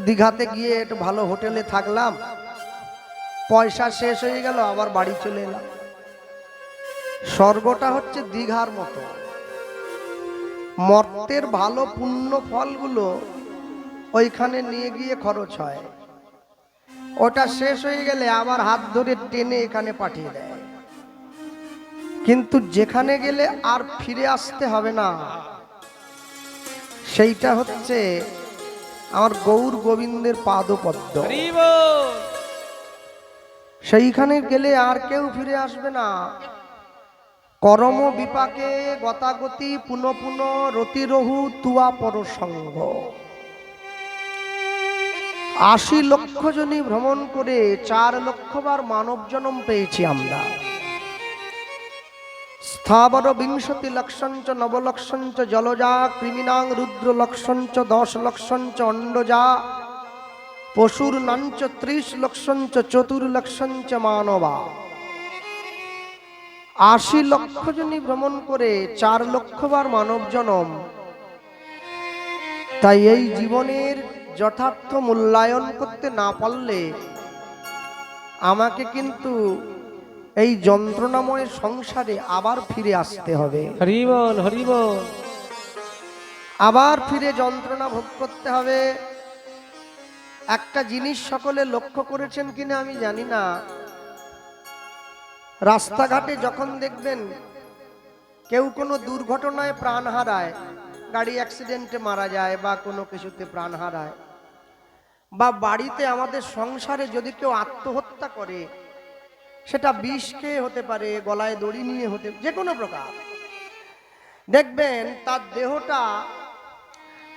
দীঘাতে গিয়ে একটু ভালো হোটেলে থাকলাম, পয়সা শেষ হয়ে গেল, আবার বাড়ি চলে এলাম। স্বর্গটা হচ্ছে দীঘার মতো, মর্তের ভালো পুণ্য ফলগুলো ওইখানে নিয়ে গিয়ে খরচ হয়, ওটা শেষ হয়ে গেলে আবার হাত ধরে টেনে এখানে পাঠিয়ে দেয়। কিন্তু যেখানে গেলে আর ফিরে আসতে হবে না, সেইটা হচ্ছে আমার গৌর গোবিন্দের পাদপদ্ম। সেইখানে গেলে আর কেউ ফিরে আসবে না। করম বিপাকে গতাগতি পুনঃ পুনঃ রতিরহু তুয়া পরসঙ্গ। ৮০ লক্ষ জনই ভ্রমণ করে ৪ লক্ষবার মানব জন্ম পেয়েছি আমরা। স্থাবর বিংশতি লক্ষঞ্চ নবলক্ষঞ্চ জলজা কৃমিনাং রুদ্র লক্ষঞ্চ ১০ লক্ষঞ্চ অন্ডজা পশুর নাঞ্চ ৩০ লক্ষঞ্চ চতুর্লক্ষঞ্চ মানবা। ৮০ লক্ষ জনই ভ্রমণ করে ৪ লক্ষবার মানব জন্ম। তাই এই জীবনের যথার্থ মূল্যায়ন করতে না পারলে আমাকে কিন্তু এই যন্ত্রণাময় সংসারে আবার ফিরে আসতে হবে। হরি বল, হরি বল। আবার ফিরে যন্ত্রণা ভোগ করতে হবে। একটা জিনিস সকলে লক্ষ্য করেছেন কিনা আমি জানি না, রাস্তাঘাটে যখন দেখবেন কেউ কোনো দুর্ঘটনায় প্রাণ হারায়, গাড়ি অ্যাক্সিডেন্টে মারা যায় বা কোনো কিছুতে প্রাণ হারায়, বা বাড়িতে আমাদের সংসারে যদি কেউ আত্মহত্যা করে, সেটা বিষ খেয়ে হতে পারে, গলায় দড়ি নিয়ে হতে, যে কোনো প্রকার, দেখবেন তার দেহটা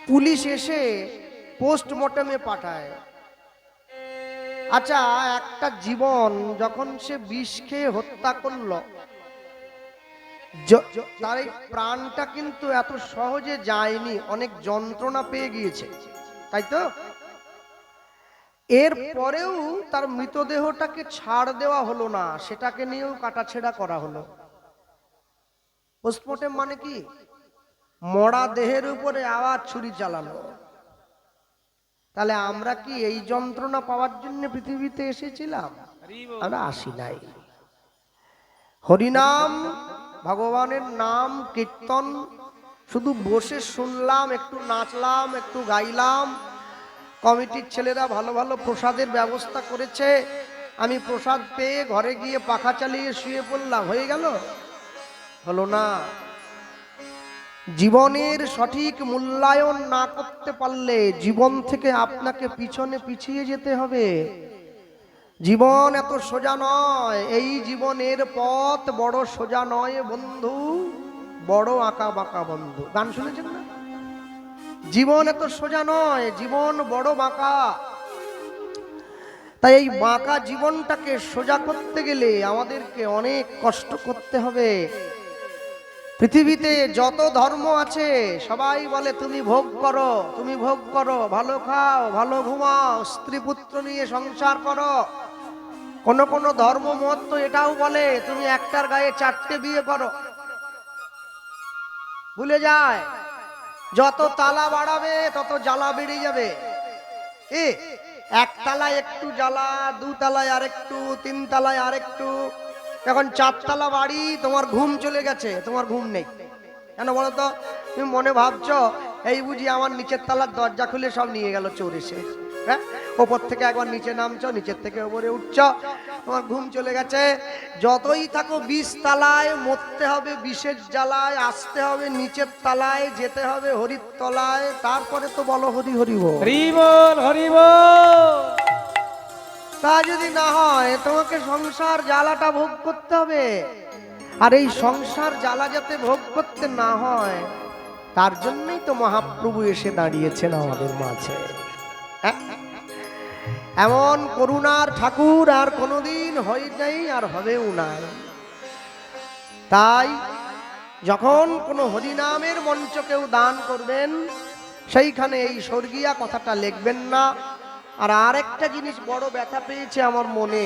পুলিশ এসে পোস্টমর্টমে পাঠায়। আচ্ছা, একটা জীবন যখন সে বিষ খেয়ে হত্যা করলো, তার এই প্রাণটা কিন্তু এত সহজে যায়নি, অনেক যন্ত্রণা পেয়ে গিয়েছে, তাই তো? এর পরেও তার মৃতদেহটাকে ছাড় দেওয়া হলো না, সেটাকে নিয়েও কাটাছেড়া করা হলো। পোস্টমর্টেম মানে কি? মরা দেহের উপরে আবার ছুরি চালানো। তাহলে আমরা কি এই যন্ত্রণা পাওয়ার জন্য পৃথিবীতে এসেছিলাম? আমরা আসি নাই। হরিনাম, ভগবানের নাম কীর্তন শুধু বসে শুনলাম, একটু নাচলাম, একটু গাইলাম, কমিটির ছেলেরা ভালো ভালো প্রসাদের ব্যবস্থা করেছে, আমি প্রসাদ পেয়ে ঘরে গিয়ে পাখা চালিয়ে শুয়ে পড়লাম, হয়ে গেল? হলো না। জীবনের সঠিক মূল্যায়ন না করতে পারলে জীবন থেকে আপনাকে পিছনে পিছিয়ে যেতে হবে। জীবন এত সোজা নয়, এই জীবনের পথ বড় সোজা নয় বন্ধু, বড় আঁকা বাঁকা বন্ধু। গান শুনেছেন না? জীবন এত সোজা নয়, জীবন বড় বাঁকা। তাই এই বাঁকা জীবনটাকে সোজা করতে গেলে আমাদেরকে অনেক কষ্ট করতে হবে। পৃথিবীতে যত ধর্ম আছে সবাই বলে তুমি ভোগ করো, তুমি ভোগ করো, ভালো খাও, ভালো ঘুমাও, স্ত্রী পুত্র নিয়ে সংসার করো। কোন কোন ধর্মমত তো এটাও বলে তুমি একটার গায়ে 4টে বিয়ে করো। ভুলে যায় যত তালা বাড়াবে তত জ্বালা বেড়ে যাবে। এক তালায় একটু জ্বালা, 2 তালায় আরেকটু, 3 তালায় আরেকটু, এখন 4 তালা বাড়ি, তোমার ঘুম চলে গেছে, তোমার ঘুম নেই। কেন বলো তো? তুমি মনে ভাবছো এই বুঝি আমার নিচের তালার দরজা খুলে সব নিয়ে গেল চোর এসে। হ্যাঁ, ওপর থেকে একবার নিচে নামছো, নিচের থেকে ওপরে উঠছো, তোমার ঘুম চলে গেছে। যতই থাকো 20 তালায়, মরতে হবে বিষের জ্বালায়, আসতে হবে নিচের তালায়, যেতে হবে হরির তলায়, তারপরে তো বলো হরি হরি বল, হরি বল, হরি বল। তা যদি না হয় তোমাকে সংসার জ্বালাটা ভোগ করতে হবে। আর এই সংসার জ্বালা যাতে ভোগ করতে না হয় তার জন্যই তো মহাপ্রভু এসে দাঁড়িয়েছেন আমাদের মাঝে। এমন করুণার ঠাকুর আর কোনোদিন হয় নাই, আর হবেও না। তাই যখন কোনো হরিনামের মঞ্চ কেউ দান করবেন, সেইখানে এই স্বর্গীয়া কথাটা লিখবেন না। আর আরেকটা জিনিস বড় ব্যথা পেয়েছে আমার মনে,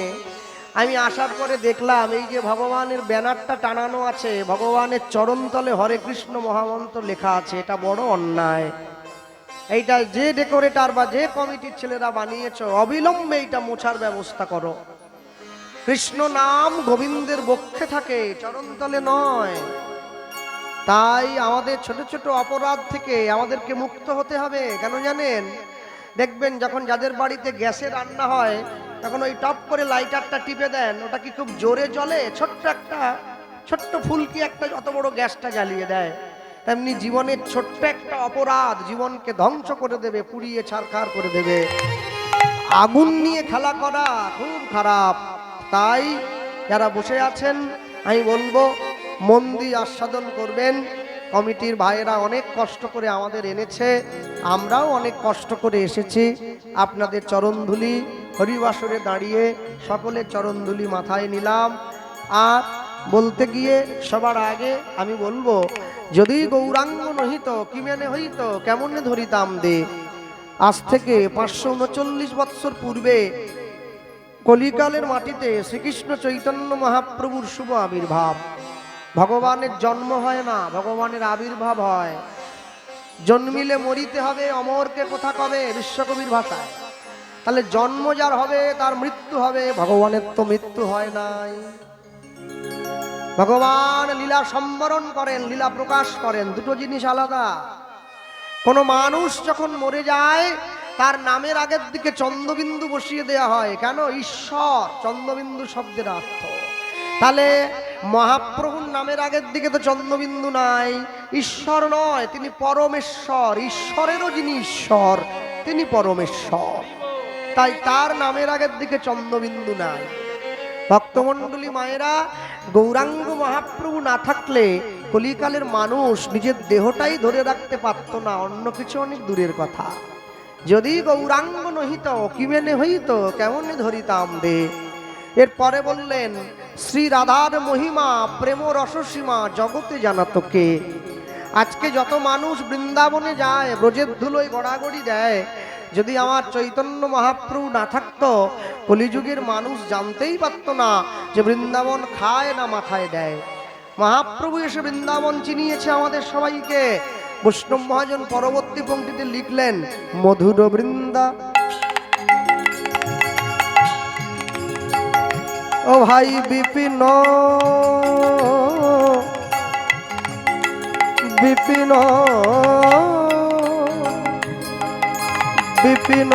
আমি আসার পরে দেখলাম এই যে ভগবানের ব্যানারটা টানানো আছে, ভগবানের চরণতলে হরে কৃষ্ণ মহামন্ত্র লেখা আছে, এটা বড় অন্যায়। এইটা যে ডেকোরেটর বা যে কমিটির ছেলেরা বানিয়েছো, অবিলম্বে এইটা মোছার ব্যবস্থা করো। কৃষ্ণ নাম গোবিন্দের বক্ষে থাকে, চরণতলে নয়। তাই আমাদের ছোট ছোট অপরাধ থেকে আমাদেরকে মুক্ত হতে হবে। কেন জানেন? দেখবেন যখন যাদের বাড়িতে গ্যাসে রান্না হয়, তখন ওই টপ করে লাইটারটা টিপে দেন, ওটা কি খুব জোরে জ্বলে? ছোট্ট ফুলকি একটা অত বড় গ্যাসটা জ্বালিয়ে দেয়। তেমনি জীবনের ছোট্ট একটা অপরাধ জীবনকে ধ্বংস করে দেবে, পুড়িয়ে ছারখার করে দেবে। আগুন নিয়ে খেলা করা খুব খারাপ। তাই যারা বসে আছেন, আমি বলবো মন দিয়ে আস্বাদন করবেন। কমিটির ভাইয়েরা অনেক কষ্ট করে আমাদের এনেছে, আমরাও অনেক কষ্ট করে এসেছি। আপনাদের চরণধুলি হরিবাসরে দাঁড়িয়ে সকলের চরণধুলি মাথায় নিলাম। আর বলতে গিয়ে সবার আগে আমি বলবো, যদি গৌরাঙ্গ নহিত কি মেনে হইত, কেমনে ধরিতাম দে। আজ থেকে 539 বৎসর পূর্বে কলিকালের মাটিতে শ্রীকৃষ্ণ চৈতন্য মহাপ্রভুর শুভ আবির্ভাব। ভগবানের জন্ম হয় না, ভগবানের আবির্ভাব হয়। জন্মিলে মরিতে হবে, অমরকে কথা কবে, বিশ্বকবির ভাষায়। তাহলে জন্ম যার হবে তার মৃত্যু হবে, ভগবানের তো মৃত্যু হয় নাই। ভগবান লীলা সম্বরণ করেন, লীলা প্রকাশ করেন, দুটো জিনিস আলাদা। কোন মানুষ যখন মরে যায়, তার নামের আগের দিকে চন্দ্রবিন্দু বসিয়ে দেয়া হয়। কেন? ঈশ্বর, চন্দ্রবিন্দু শব্দের অর্থ। তাহলে মহাপ্রভুর নামের আগের দিকে তো চন্দ্রবিন্দু নাই, ঈশ্বর নয়, তিনি পরমেশ্বর। ঈশ্বরেরও যিনি ঈশ্বর, তিনি পরমেশ্বর। তাই তার নামের আগের দিকে চন্দ্রবিন্দু নাই। ভক্তমণ্ডলী মায়েরা, গৌরাঙ্গ মহাপ্রভু না থাকলে কলিকালের মানুষ নিজের দেহটাই ধরে রাখতে পারত না, অন্য কিছু অনেক দূরের কথা। যদি গৌরাঙ্গ নহিত কি মেনে হইত, কেমনে ধরিতাম দে। এরপরে বললেন, শ্রী রাধার মহিমা প্রেম রসসীমা জগতে জানাতো কে। আজকে যত মানুষ বৃন্দাবনে যায়, ব্রজের ধুলোয় গড়াগড়ি দেয়, যদি আমার চৈতন্য মহাপ্রভু না থাকতো, কলিযুগের মানুষ জানতেই পারত না যে বৃন্দাবন খায় না মাথায় দেয়। মহাপ্রভু এসে বৃন্দাবন চিনিয়েছে আমাদের সবাইকে। বৈষ্ণব মহাজন পরবর্তী পংক্তিতে লিখলেন, মধুর বৃন্দা ও ভাই বিপিন বিপিন বিপিন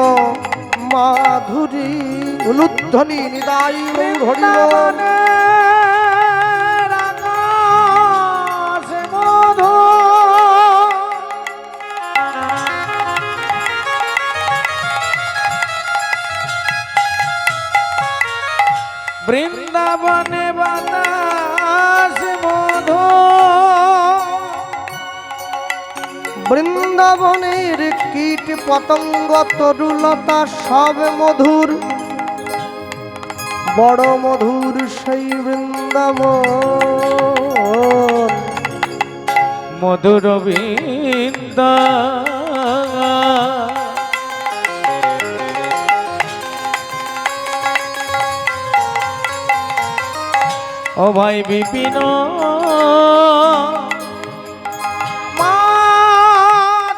মাধুরী উলুধ্বনি নিদায়ী হরিবল। বৃন্দাবনে বাতাস মধু, বৃন্দাবনের কীট পতঙ্গ তরুলতা সব মধুর, বড় মধুর সেই বৃন্দাবন। মধুর বৃন্দা ও ভাই বিপিন মাধুরী।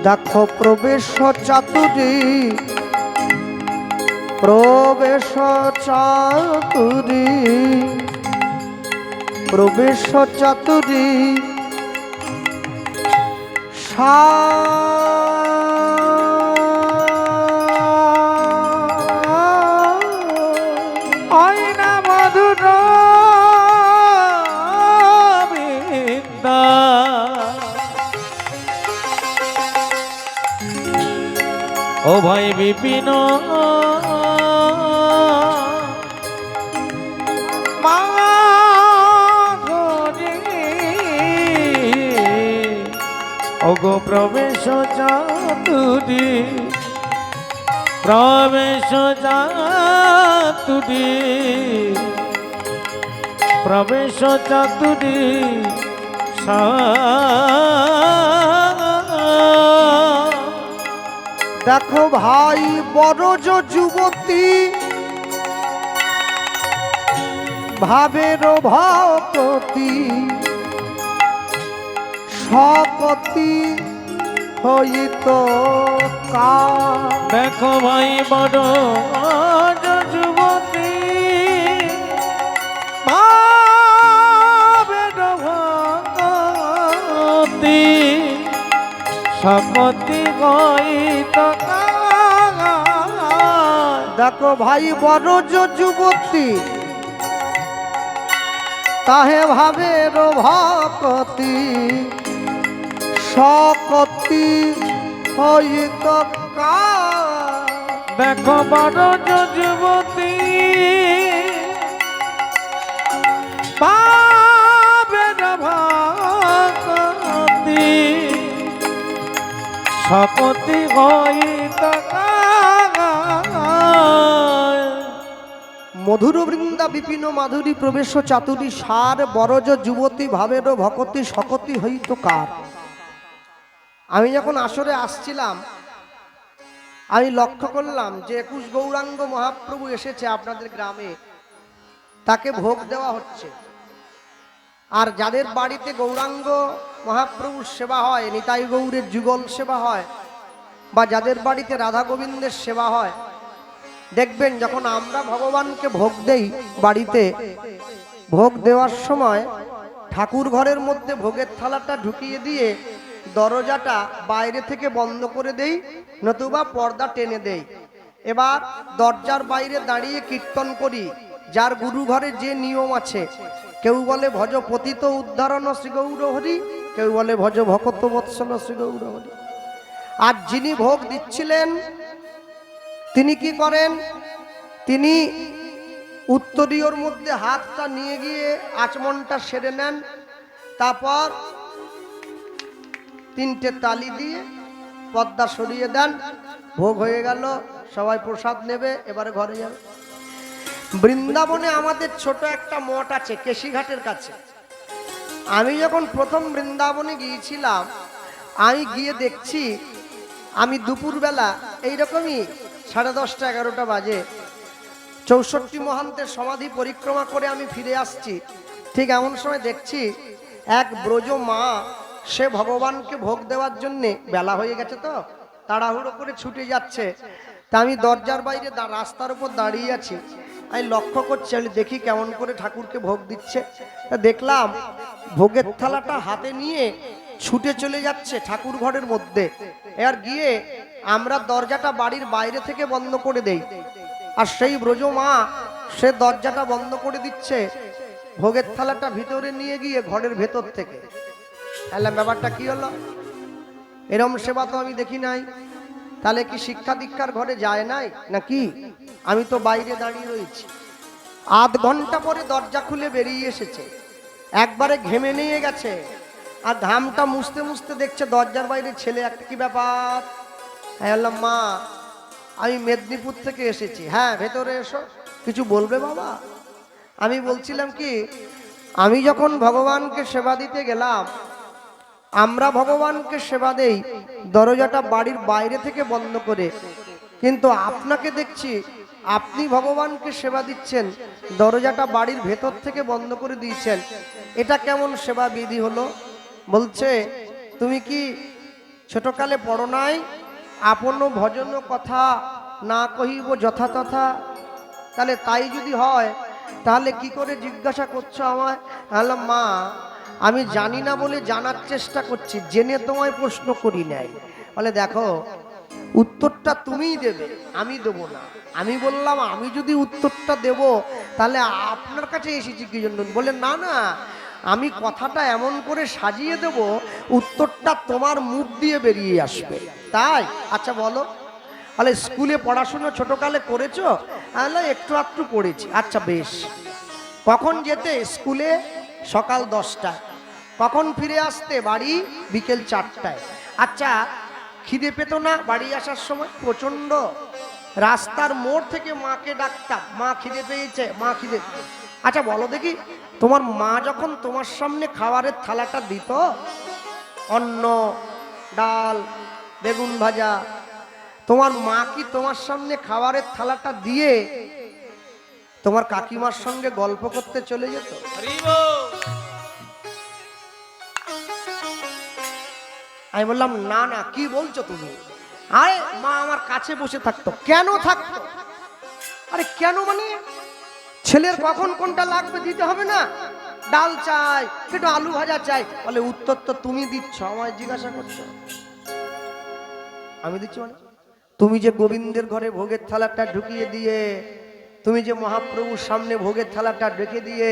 দেখো প্রবেশ চাতুরী, প্রবেশ চাতুরী, প্রবেশ চাতুরী আয়না মধুর বৃন্দা। ও ভাই বিপিন মাধুরী, ওগো প্রবেশ চাতুরী, প্রবেশ চাতুরী, প্রবেশ চাতুরী দেখো ভাই বরজ যুবতী ভাবের ভক্তি, শকতি হইত কার। দেখো ভাই বড় যুবতী ভাবের ভগতি শকতি হইত কার। দেখো ভাই বড় যুবতী তাহে ভাবের ভকতি শকতি হইত কার। দেখো বড় যুবতী ভাবের ভগতি শকতি হইত কার। মধুর বৃন্দা বিপিন মাধুরী প্রবেশ চাতুরী সার বরজ যুবতী ভাবের ভকতি শকতি হইত কার। আমি যখন আসরে আসছিলাম আমি লক্ষ্য করলাম যে 21 গৌরাঙ্গ মহাপ্রভু এসেছে আপনাদের গ্রামে, তাকে ভোগ দেওয়া হচ্ছে। আর যাদের বাড়িতে গৌরাঙ্গ মহাপ্রভুর সেবা হয়, নিতাই গৌরের যুগল সেবা হয়, বা যাদের বাড়িতে রাধা গোবিন্দের সেবা হয়, দেখবেন যখন আমরা ভগবানকে ভোগ দেই বাড়িতে, ভোগ দেওয়ার সময় ঠাকুর ঘরের মধ্যে ভোগের থালাটা ঢুকিয়ে দিয়ে দরজাটা বাইরে থেকে বন্ধ করে দেই, নতুবা পর্দা টেনে দেই। এবার দরজার বাইরে দাঁড়িয়ে কীর্তন করি। যার গুরু ঘরে যে নিয়ম আছে, কেউ বলে ভজ পতিত উদ্ধারণ শ্রী গৌর হরি, কেউ বলে ভজ ভকত বৎসল শ্রী গৌর হরি। আর যিনি ভোগ দিচ্ছিলেন তিনি কি করেন, তিনি উত্তরীয়র মধ্যে হাতটা নিয়ে গিয়ে আচমনটা সেরে নেন, তারপর 3টে তালি দিয়ে পর্দা সরিয়ে দেন, ভোগ হয়ে গেল, সবাই প্রসাদ নেবে, এবারে ঘরে যাবে। বৃন্দাবনে আমাদের ছোট একটা মঠ আছে কেশিঘাটের কাছে। আমি যখন প্রথম বৃন্দাবনে গিয়েছিলাম, আমি গিয়ে দেখছি, আমি দুপুরবেলা এইরকমই 10:30 11টা বাজে 64 মহান্তের সমাধি পরিক্রমা করে আমি ফিরে আসছি। ঠিক এমন সময় দেখছি এক ব্রজ মা, সে ভগবানকে ভোগ দেওয়ার জন্যে, বেলা হয়ে গেছে তো তাড়াহুড়ো করে ছুটে যাচ্ছে। তা আমি দরজার বাইরে রাস্তার উপর দাঁড়িয়ে আছি, আমি লক্ষ্য করছি, আমি দেখি কেমন করে ঠাকুরকে ভোগ দিচ্ছে। তা দেখলাম ভোগের থালাটা হাতে নিয়ে ছুটে চলে যাচ্ছে ঠাকুর ঘরের মধ্যে। এবার গিয়ে আমরা দরজাটা বাড়ির বাইরে থেকে বন্ধ করে দেই, আর সেই ব্রজ মা সে দরজাটা বন্ধ করে দিচ্ছে, ভোগের থালাটা ভিতরে নিয়ে গিয়ে ঘরের ভেতর থেকে। এলাম ব্যাপারটা কি হলো, এরম সেবা তো আমি দেখি নাই। তাহলে কি শিক্ষা দীক্ষার ঘরে যায় নাই নাকি? আমি তো বাইরে দাঁড়িয়ে রয়েছি। আধ ঘন্টা পরে দরজা খুলে বেরিয়ে এসেছে, একবারে ঘেমে নিয়ে গেছে, আর ঘামটা মুছতে মুছতে দেখছে দরজার বাইরে ছেলে একটা। কি ব্যাপার? হ্যাঁ বললাম, মা আমি মেদিনীপুর থেকে এসেছি। হ্যাঁ ভেতরে এসো, কিছু বলবে বাবা? আমি বলছিলাম কি, আমি যখন ভগবানকে সেবা দিতে গেলাম, আমরা ভগবানকে সেবা দেই দরজাটা বাড়ির বাইরে থেকে বন্ধ করে, কিন্তু আপনাকে দেখছি আপনি ভগবানকে সেবা দিচ্ছেন দরজাটা বাড়ির ভেতর থেকে বন্ধ করে দিয়েছেন। এটা কেমন সেবা বিধি হলো? বলছে, তুমি কি ছোটকালে পড়ো নাই, আপন ভজন কথা না কহিব যথা তথা? তাহলে তাই যদি হয় তাহলে কি করে জিজ্ঞাসা করছো আমায়? বললাম, মা আমি জানি না বলে জানার চেষ্টা করছি, জেনে তোমায় প্রশ্ন করি নাই। বলে, দেখো উত্তরটা তুমিই দেবে, আমি দেবো না। আমি বললাম, আমি যদি উত্তরটা দেব তাহলে আপনার কাছে এসেছি কি জন্য? বলে, না না, আমি কথাটা এমন করে সাজিয়ে দেব উত্তরটা তোমার মুখ দিয়ে বেরিয়ে আসবে। তাই? আচ্ছা বলো। বলে, স্কুলে পড়াশোনা ছোটকালে করেছো? তাহলে একটু একটু পড়েছি। আচ্ছা বেশ। কখন যেতে স্কুলে? সকাল 10টায়। কখন ফিরে আসতে বাড়ি? বিকেল 4টায়। আচ্ছা খিদে পেত না বাড়ি আসার সময়? প্রচন্ড। রাস্তার মোড় থেকে মাকে ডাকতাম, মা খিদে পেয়েছে, মা খিদে। আচ্ছা বলো দেখি, তোমার মা যখন তোমার সামনে খাবারের থালাটা দিত, অন্ন ডাল বেগুন ভাজা, তোমার মা কি তোমার সামনে খাবারের থালাটা দিয়ে তোমার কাকিমার সঙ্গে গল্প করতে চলে যেত? আমি বললাম না না, কি বলছো তুমি? আরে মা আমার কাছে বসে থাকতো। কেন থাকতো? আরে কেন মানে ছেলের কখন কোনটা লাগবে দিতে হবে না? ডাল চাই, একটু আলু ভাজা চাই, বলে উত্তর তো তুমি দিচ্ছ, আমায় জিজ্ঞাসা করছো? আমি দিচ্ছি মানে? তুমি যে গোবিন্দের ঘরে ভোগের থালাটা ঢুকিয়ে দিয়ে, তুমি যে মহাপ্রভুর সামনে ভোগের থালাটা রেখে দিয়ে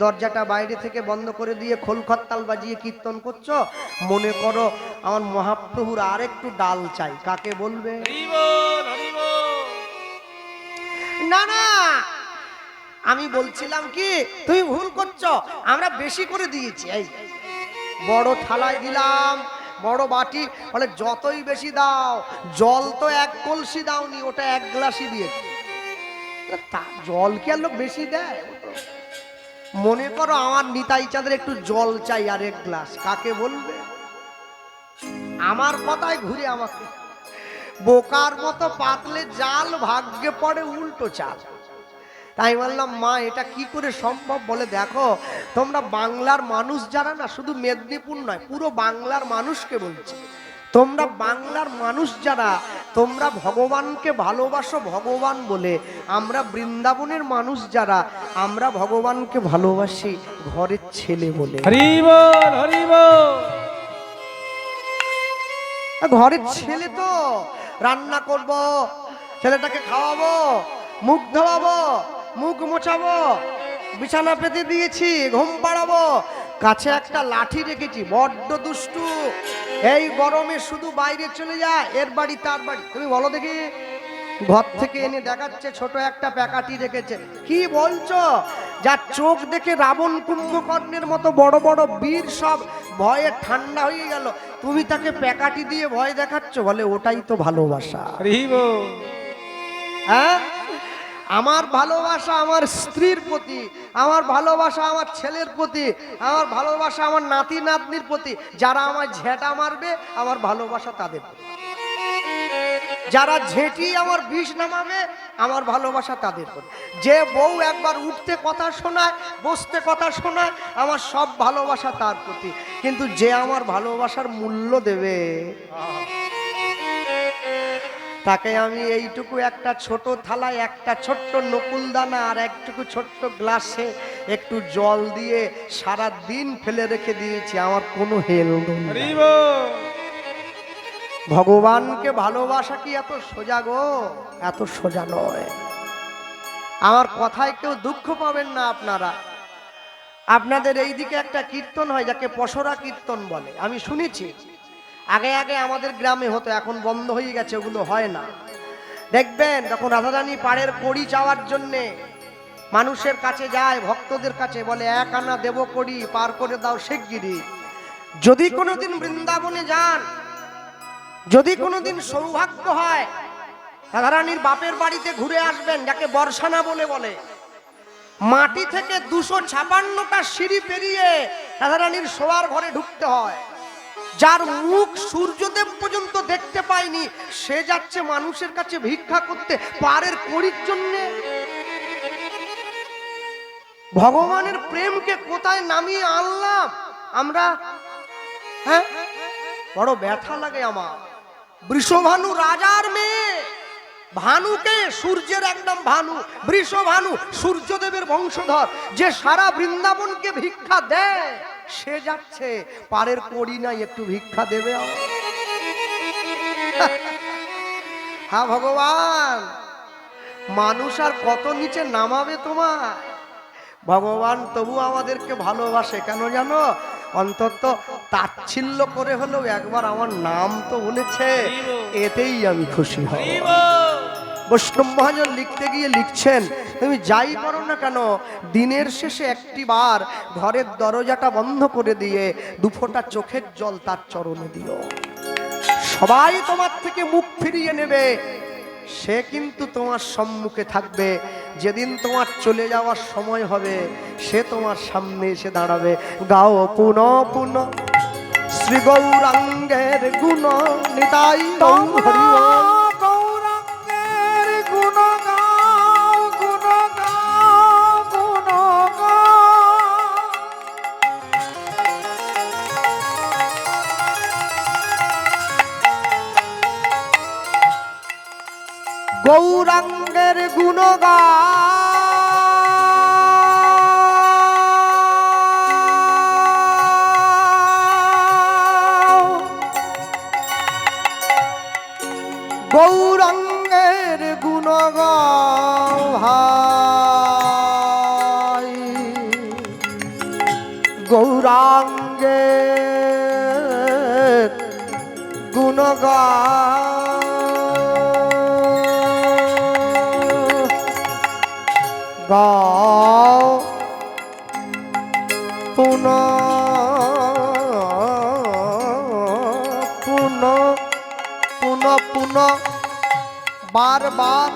দরজাটা বাইরে থেকে বন্ধ করে দিয়ে খোলখত্তাল বাজিয়ে কীর্তন করছো, মনে করো আমার মহাপ্রভুর আর একটু ডাল চাই, কাকে বলবে? না না, আমি বলছিলাম কি তুমি ভুল করছো, আমরা বেশি করে দিয়েছি। এই বড় থালায় দিলাম, বড় বাটি, বলে যতই বেশি দাও, জল তো এক কলসি দাওনি, ওটা এক গ্লাসই দিয়েছি। জল কি আর লোক বেশি দেয়? মনে করো আমার নিতাই চাঁদের একটু জল চাই আর এক গ্লাস, কাকে বলবে? আমার কথায় ঘুরে আমাকে বোকার মতো পাতলে জাল, ভাগ্যে পড়ে উল্টো চাল। তাই বললাম মা এটা কি করে সম্ভব? বলে দেখো তোমরা বাংলার মানুষ যারা না, শুধু মেদিনীপুর নয় পুরো বাংলার মানুষকে বলছি, তোমরা বাংলার মানুষ যারা, তোমরা ভগবানকে ভালোবাসো ভগবান বলে, আমরা বৃন্দাবনের মানুষ যারা, আমরা ভগবানকে ভালোবাসি ঘরের ছেলে বলে। হরি বল, হরি বল। ঘরের ছেলে তো রান্না করব, ছেলেটাকে খাওয়াবো, মুখ ধোয়াবো, মুখ মোছাবো, বিছানা পেতে দিয়েছি, ঘুম পাড়াবো, কাছে একটা লাঠি রেখেছি, বড্ড দুষ্টু, এই গরমে শুধু বাইরে চলে যায়, এর বাড়ি তার বাড়ি। তুমি বলো দেখি, ঘর থেকে এনে দেখাচ্ছে ছোট একটা প্যাকাটি রেখেছে। কি বলছো? যার চোখ দেখে রাবণ কুম্ভকর্ণের মতো বড় বড় বীর সব ভয়ে ঠান্ডা হয়ে গেল, তুমি তাকে প্যাকাটি দিয়ে ভয় দেখাচ্ছ? বলে ওটাই তো ভালোবাসা। হ্যাঁ, আমার ভালোবাসা আমার স্ত্রীর প্রতি, আমার ভালোবাসা আমার ছেলের প্রতি, আমার ভালোবাসা আমার নাতি নাতনির প্রতি। যারা আমায় ঝেঁটা মারবে আমার ভালোবাসা তাদের প্রতি, যারা ঝেঁটি আমার বিষ নামাবে আমার ভালোবাসা তাদের প্রতি। যে বউ একবার উঠতে কথা শোনায়, বসতে কথা শোনায়, আমার সব ভালোবাসা তার প্রতি। কিন্তু যে আমার ভালোবাসার মূল্য দেবে, তাকে আমি এইটুকু একটা ছোট থালায় একটা ছোট্ট নকুলদানা আর একটুকু ছোট্ট গ্লাসে একটু জল দিয়ে সারা দিন ফেলে রেখে দিয়েছি, আমার কোনো হেলদোল নেই। ভগবানকে ভালোবাসা কি এত সোজা গো? এত সোজা নয়। আমার কথায় কেউ দুঃখ পাবেন না আপনারা। আপনাদের এইদিকে একটা কীর্তন হয় যাকে পসরা কীর্তন বলে, আমি শুনেছি। আগে আগে আমাদের গ্রামে হতো, এখন বন্ধ হয়ে গেছে, ওগুলো হয় না। দেখবেন যখন রাধারানী পাড়ের কড়ি চাওয়ার জন্যে মানুষের কাছে যায়, ভক্তদের কাছে, বলে এক আনা দেব কড়ি, পার করে দাও শিগগিরি। যদি কোনোদিন বৃন্দাবনে যান, যদি কোনোদিন সৌভাগ্য হয়, রাধারানীর বাপের বাড়িতে ঘুরে আসবেন, যাকে বর্ষানা বলে, মাটি থেকে 256টা সিঁড়ি পেরিয়ে রাধারানীর শোয়ার ঘরে ঢুকতে হয়। যার মুখ সূর্যদেব পর্যন্ত দেখতে পায়নি, সে যাচ্ছে মানুষের কাছে ভিক্ষা করতে পারের কড়ির জন্য। ভগবানের প্রেমকে কোথায় নামিয়ে আনলাম আমরা? হ্যাঁ, বড় ব্যথা লাগে আমার। বৃষভানু রাজার মেয়ে, ভানুকে সূর্যের একদম ভানু, বৃষভানু সূর্যদেবের বংশধর, যে সারা বৃন্দাবনকে ভিক্ষা দেয়, সে যাচ্ছে পারের কড়ি নাই, একটু ভিক্ষা দেবে? হ্যাঁ ভগবান, মানুষ আর কত নিচে নামাবে তোমার? ভগবান তবু আমাদেরকে ভালোবাসে কেন জানো? অন্তত তাচ্ছিল্য করে হলেও একবার আমার নাম তো বলেছে, এতেই আমি খুশি হই। বৈষ্ণব মহাজন লিখতে গিয়ে লিখছেন, তুমি যাই করো না কেন, দিনের শেষে একটি বার ঘরের দরজাটা বন্ধ করে দিয়ে দুফোঁটা চোখের জল তার চরণে দিও। সবাই তোমার থেকে মুখ ফিরিয়ে নেবে, সে কিন্তু তোমার সম্মুখে থাকবে। যেদিন তোমার চলে যাওয়ার সময় হবে, সে তোমার সামনে এসে দাঁড়াবে। গাও পুন পুন শ্রী গৌরাঙ্গের গুণ নিতাই হরি গৌরাঙ্গের গুণগান, গৌরাঙ্গের গুণগান ভাই, গৌরাঙ্গের গুণগান গাও পুনঃ পুনঃ পুনঃ পুনঃ বারবার,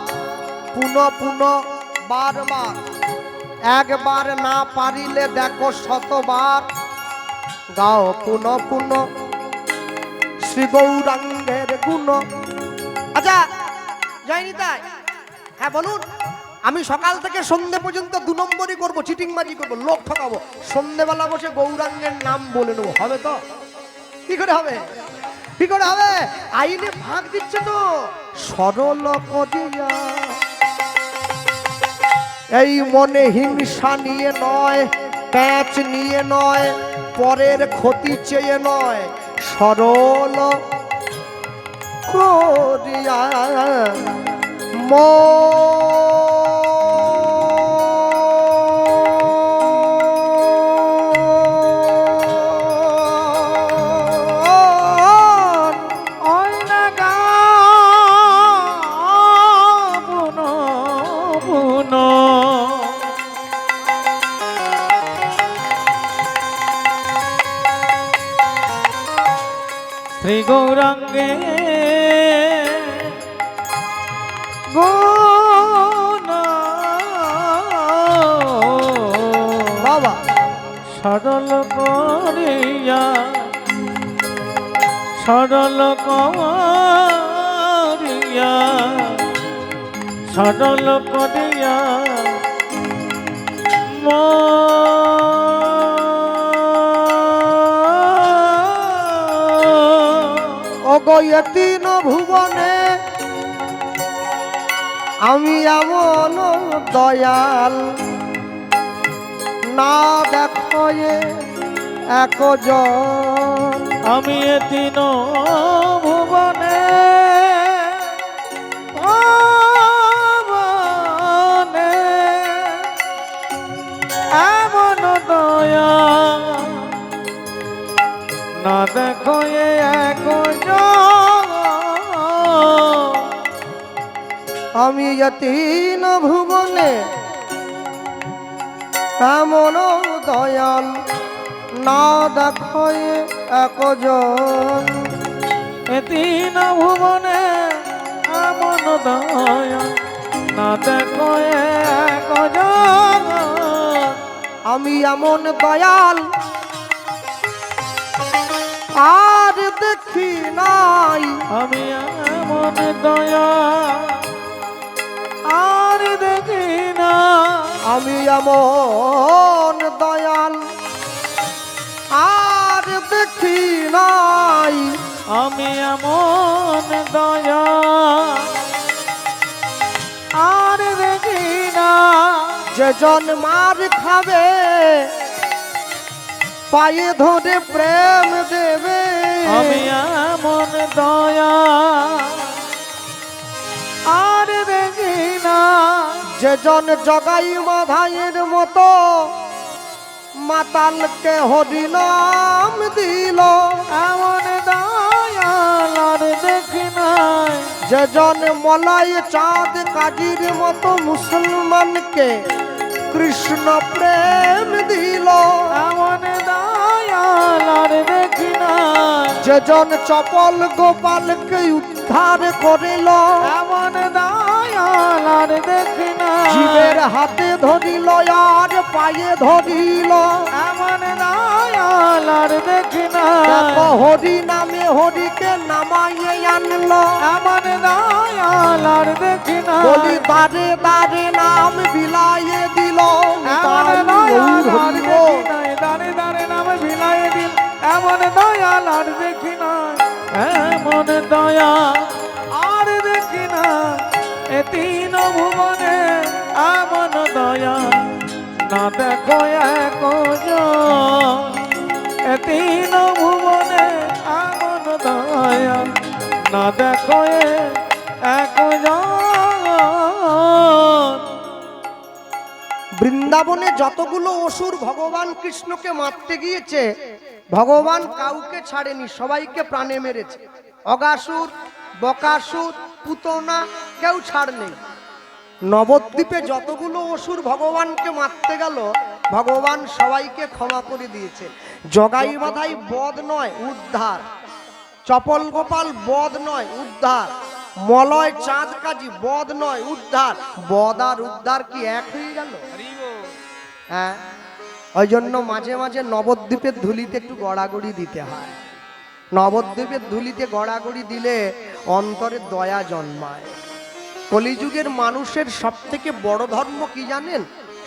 পুনঃ পুনঃ বারবার, একবার না পারিলে দেখো শতবার গাও পুনঃ পুনঃ শ্রী গৌরাঙ্গের গুণ। আচ্ছা যাইনি তাই? হ্যাঁ বলুন। আমি সকাল থেকে সন্ধে পর্যন্ত 2 নম্বরই করবো, চিটিংবাজি করবো, লোক ঠকাবো, সন্ধেবেলা বসে গৌরাঙ্গের নাম বলে নেবো, হবে তো? কি করে হবে? কি করে হবে? আইনে ভাগ দিচ্ছে তো। সরল করিয়া এই মনে হিংসা নিয়ে নয়, প্যাচ নিয়ে নয়, পরের ক্ষতি চেয়ে নয়, সরল করিয়া শ্রী গৌরাঙ্গে বাবা সরল করিয়া, সরল করিয়া, সরল করিয়া অগয়ে 3 ভুবনে আমি এমন দয়াল না দেখো একজন। আমি এ 3 ভুবনে এমন দয়া না দেখো একজন। আমি 3 ভুবনে এমন দয়াল না দেখো একজন। এ 3 ভুবনে এমন দয়া না দেখো একজন। আমি এমন দয়াল আর দেখি নাই, আমি এমন দয়া আর দেখি না। আমি এমন দয়াল আর দেখি নাই, আমি এমন দয়া আর দেখি না। যেজন মার খাবে পায়ে ধরে প্রেম দেবে, আমি এমন দয়া আর দেখি না। যেজন জগাই মাধাইয়ের মতো মাতালকে হরিনাম দিল, এমন দয়াল আর দেখি নাই। যেজন মলাই চাঁদ কাজীর মতো মুসলমানকে কৃষ্ণ প্রেম দিল, এমন দয়াল আর দেখি নাই। যেজন চপল গোপালকে উদ্ধার করিল, এমন দয়াল আর দেখি নাই। জীবের হাতে ধরিল আর পায়ে ধরিল, এমন দয়াল আর দেখি নাই। দেখো হরি নামে হরিকে নামাইয়ে আনলো, এমন দয়াল আর দেখি নাই। বলি দারে দারে নাম বিলাইয়ে দিল, এমন দয়াল আর দেখি নাই। দারে দারে নাম বিলাইয়ে দিল, এমন দয়াল আর দেখি নাই। এমন দয়া আর দেখি না। এ এ তিন ভুবনে এমন দয়া না দেখো একজন, এ তিন ভুবনে এমন দয়া না দেখো একজন। বৃন্দাবনে যতগুলো অসুর ভগবান কৃষ্ণকে মারতে গিয়েছে, ভগবান কাউকে ছাড়েনি, সবাইকে প্রাণে মেরেছে। অগাসুর, বকাসুর, পুতনা, কেউ ছাড় নেই। নবদ্বীপে যতগুলো অসুর ভগবানকে মারতে গেল, ভগবান সবাইকে ক্ষমা করে দিয়েছে। জগাই বাধাই বধ নয়, উদ্ধার। চপল গোপাল বধ নয়, উদ্ধার। মলয় চাঁদ কাজী বধ নয়, উদ্ধার। বধ আর উদ্ধার কি এক হয়ে গেল? হ্যাঁ, ওই জন্য মাঝে মাঝে নবদ্বীপের ধুলিতে একটু গড়াগড়ি দিতে হয়। নবদ্বীপের ধুলিতে গড়াগড়ি দিলে অন্তরে দয়া জন্মায়। কলিযুগের মানুষের সব থেকে বড় ধর্ম কি জানেন?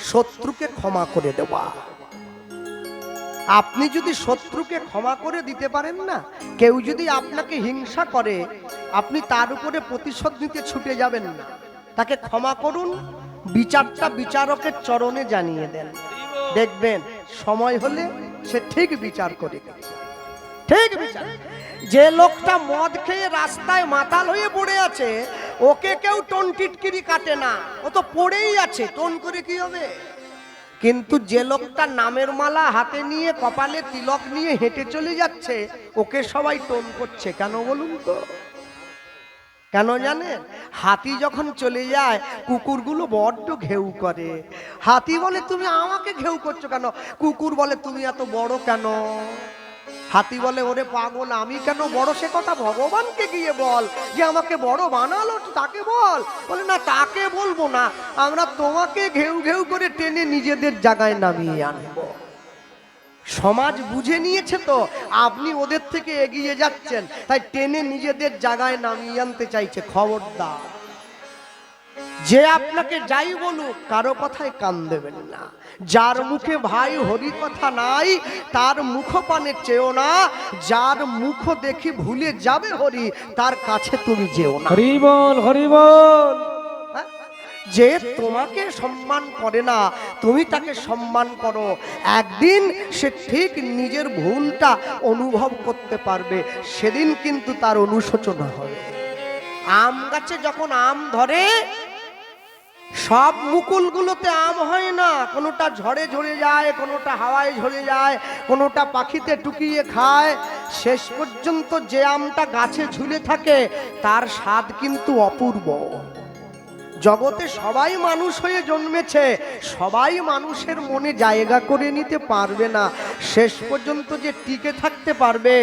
শত্রুকে ক্ষমা করে দেওয়া। আপনি যদি শত্রুকে ক্ষমা করে দিতে পারেন না, কেউ যদি আপনাকে হিংসা করে, আপনি তার উপরে প্রতিশোধ নিতে ছুটে যাবেন না। তাকে ক্ষমা করুন, বিচারটা বিচারকের চরণে জানিয়ে দেন। দেখবেন সময় হলে সে ঠিক বিচার করে দেবে, ঠিক বিচার। যে লোকটা মদ খেয়ে রাস্তায় মাতাল হয়ে পড়ে আছে, ওকে কেউ টোন টিটকিরি কাটে না, ও তো পড়েই আছে, টোন করে কি হবে? কিন্তু যে লোকটা নামের মালা হাতে নিয়ে, কপালে তিলক নিয়ে হেঁটে চলে যাচ্ছে, ওকে সবাই টোন করছে। কেন বলুন তো? কেন জানেন? হাতি যখন চলে যায়, কুকুরগুলো বড্ড ঘেউ করে। হাতি বলে তুমি আমাকে ঘেউ করছো কেন? কুকুর বলে তুমি এত বড় কেন? হাতি বলে ওরে পাগল, আমি কেন বড় সে কথা ভগবানকে গিয়ে বল, যে আমাকে বড় বানালো তাকে বল। বলে না, তাকে বলবো না, আমরা তোমাকে ঘেউ ঘেউ করে টেনে নিজেদের জায়গায় নামিয়ে আনবো। সমাজ বুঝে নিয়েছে তো আপনি ওদের থেকে এগিয়ে যাচ্ছেন, তাই টেনে নিজেদের জায়গায় নামিয়ে আনতে চাইছে। খবরদার, যে আপনাকে যাই বলুক কারো কথায় কান দেবেন না। যার মুখে ভাই হরি কথা নাই, তার মুখপানে চেও না। যার মুখ দেখি ভুলে যাবে হরি, তার কাছে তুমি যেও না। হরি বল, হরি বল। যে তোমাকে সম্মান করে না, তুমি তাকে সম্মান করো। একদিন সে ঠিক নিজের ভুলটা অনুভব করতে পারবে, সেদিন কিন্তু তার অনুশোচনা হবে। আম গাছে যখন আম ধরে, সব মুকুলগুলোতে আম হয় না, কোনোটা ঝড়ে ঝরে যায়, কোনোটা হাওয়ায় ঝরে যায়, কোনোটা পাখিতে টুকিয়ে খায়। শেষ পর্যন্ত যে আমটা গাছে ঝুলে থাকে, তার স্বাদ কিন্তু অপূর্ব। জগতে সবাই মানুষ হয়ে জন্মেছে, সবাই মানুষের মনে জায়গা করে নিতে পারবে না। শেষ পর্যন্ত যে টিকে থাকতে পারবে,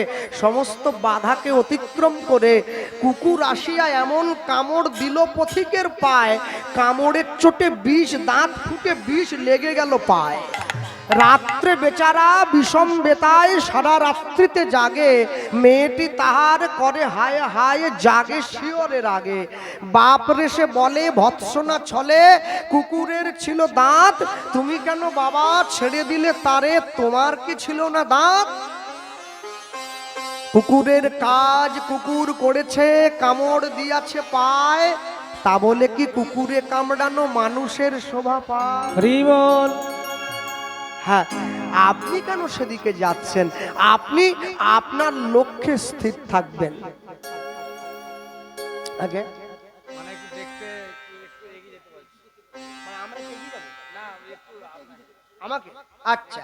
সমস্ত বাধাকে অতিক্রম করে, কুকুর আসিয়া এমন কামড় দিল পথিকের পায়, কামড়ের চোটে বিষ, দাঁত ফুটে বিষ লেগে গেল পায়। রাত্রে বেচারা বিষম বেতায় সারা রাত্রিতে জাগে, মেয়েটি তাহার করে হায় হায়, জাগে শিওরের আগে। বাপরে সে বলে ভৎসনা ছলে, কুকুরের ছিল দাঁত, তুমি কেন বাবা ছেড়ে দিলে তারে, তোমার কি ছিল না দাঁত? কুকুরের কাজ কুকুর করেছে, কামড় দিয়াছে পায়, তা বলে কি কুকুরে কামড়ানো মানুষের শোভা পায়? হরি বল। হ্যাঁ, আপনি কেন সেদিকে যাচ্ছেন? আপনি আপনার লক্ষ্যে স্থির থাকবেন। আগে আমাকে আচ্ছা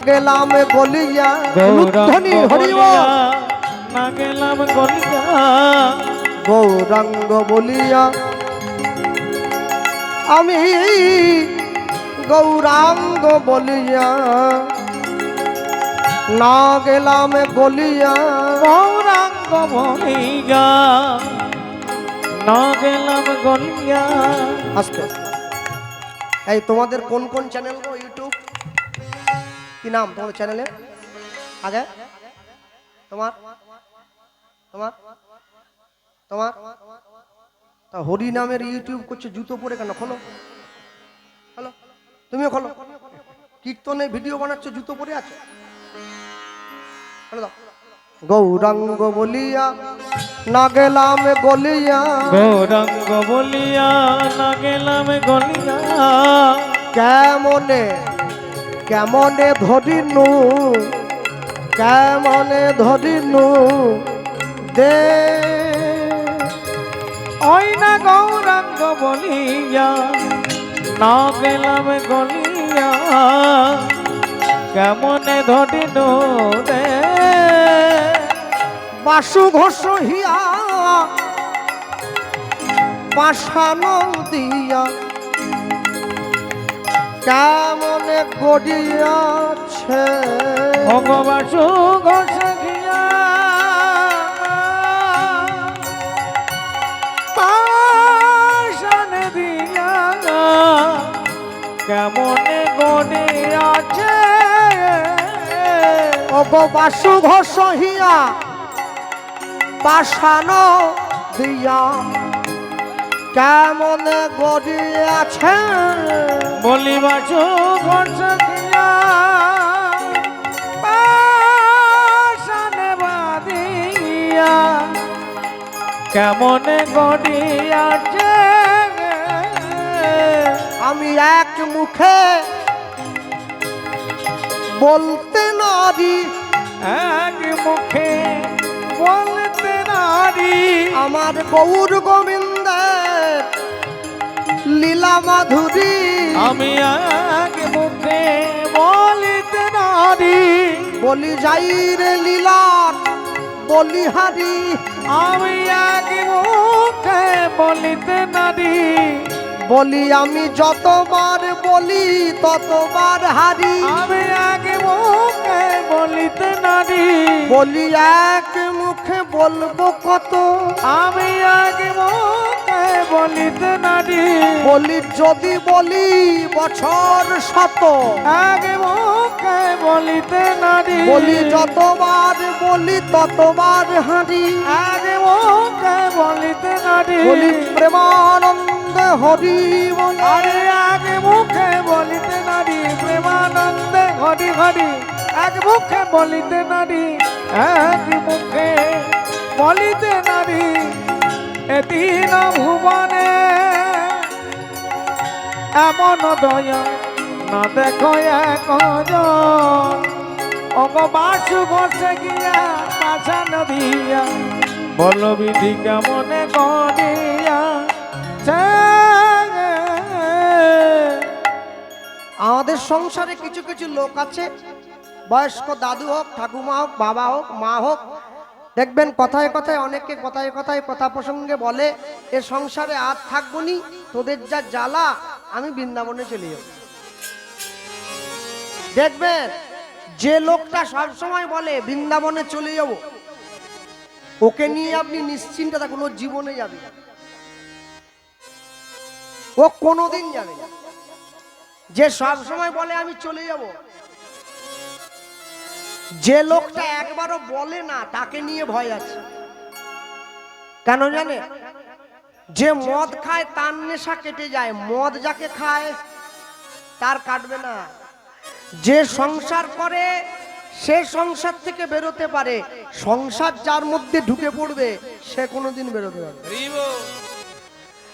গেলাম বলিয়া ধ্বনি হরি বল, না গেলাম গলিয়া গৌরাঙ্গ বলিয়া আমি গৌরাঙ্গ বলিয়া, না গেলাম গলিয়া গৌরাঙ্গ বলিয়া, না গেলাম গলিয়া। আস্তে এই তোমাদের কোন কোন চ্যানেল গো? ইউটিউব কি নাম তোমার চ্যানেলে? আগে তোমার তোমার তোমার তা হরি নামের ইউটিউব করছে, জুতো পরে কেন? খোলো খোলো, তুমিও খোলো। কীর্তনে ভিডিও বানাচ্ছ, জুতো পরে আছো, খোলো দাও। গৌরাঙ্গ বলিয়া না গেলাম গলিয়া গৌরাঙ্গ বলিয়া না গেলাম গলিয়া কেমনে কেমনে ধরিনু কেমনে ধরিনু দে ওই না গৌরাঙ্গ বলিয়া না গেলাম গলিয়া কেমনে ধরিল রে বাসু ঘোষ হিয়া পাশান দিয়া কেমনে গড়িয়াছে ভগবাসু ঘোষ গিয়া পাশান দিয়া কেমনে গড়িয়াছে ওগো বাসু ঘোষ হিয়া পাশান দিয়া কেমনে গড়িয়াছে বলিবাসু ঘোষ গিয়া পাশান বাঁধিয়া কেমনে গড়িয়াছে আমি এক মুখে বলতে নারি এক মুখে বলতে নারী আমার গৌর গোবিন্দের লীলা মাধুরী আমি এক মুখে বলিতে নারী বলি যাই রে লীলার বলিহারি আমি এক মুখে বলিতে নারী বলি আমি যতবার বলি ততবার হারি আমি এক মুখে বলিতে নারী বলি এক মুখে বলবো কত আমি এক মুখে বলিতে নারী বলি যদি বলি বছর শত এক মুখে বলিতে নারী বলি যতবার বলি ততবার হারি এক মুখে বলিতে নারী বলি প্রেমানন্দে হরি বল আরে এক মুখে বলিতে নারী প্রেমানন্দে হরি হরি এক মুখে বলিতে নারী এক মুখে বলিতে নারী এ তিন ভুবনে এমন দয়া না দেখো এক বাসু বসে গিয়া পাশা নদিয়া বল বিধি কেমনে করিয়া আমাদের সংসারে কিছু কিছু লোক আছে বয়স্ক দাদু হোক ঠাকুমা হোক বাবা হোক মা হোক দেখবেন কথায় কথায় অনেকে কথায় কথায় কথা প্রসঙ্গে বলে এ সংসারে আর থাকবো নি তোদের যা জ্বালা আমি বৃন্দাবনে চলে যাব দেখবেন যে লোকটা সবসময় বলে বৃন্দাবনে চলে যাব ওকে নিয়ে আপনি নিশ্চিন্তে থাকুন ওর জীবনে যাবে না। ও কোনোদিন যাবে না যে সব সময় বলে আমি চলে যাব যে লোকটা একবারও বলে না তাকে নিয়ে ভয় আছে কেন জানে যে মদ খায় তার নেশা কেটে যায় মদ যাকে খায় তার কাটবে না যে সংসার করে সে সংসার থেকে বেরোতে পারে সংসার যার মধ্যে ঢুকে পড়বে সে কোনোদিন বেরোতে পারবে না।